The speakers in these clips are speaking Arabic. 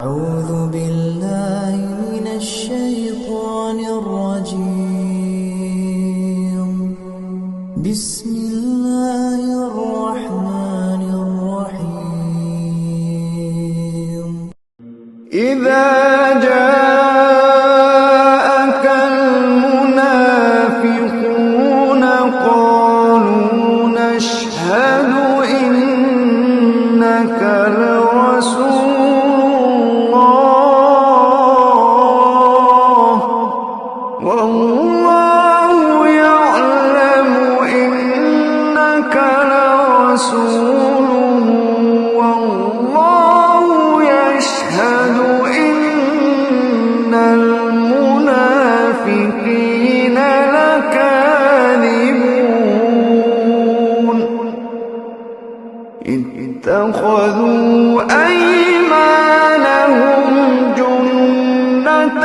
أعوذ بالله من الشيطان الرجيم. بسم الله الرحمن الرحيم. إذا جاءك المنافقون قالوا نشهد إنك لرسول الله والله يعلم إنك لرسوله والله يشهد إن المنافقين لكاذبون اتخذوا أيمانهم جنة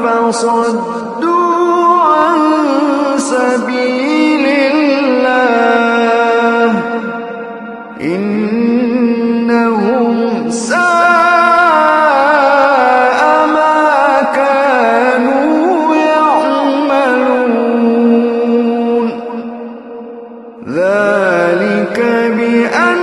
فصدوا عن سبيل الله إنهم ساء ما كانوا يعملون ذلك بأن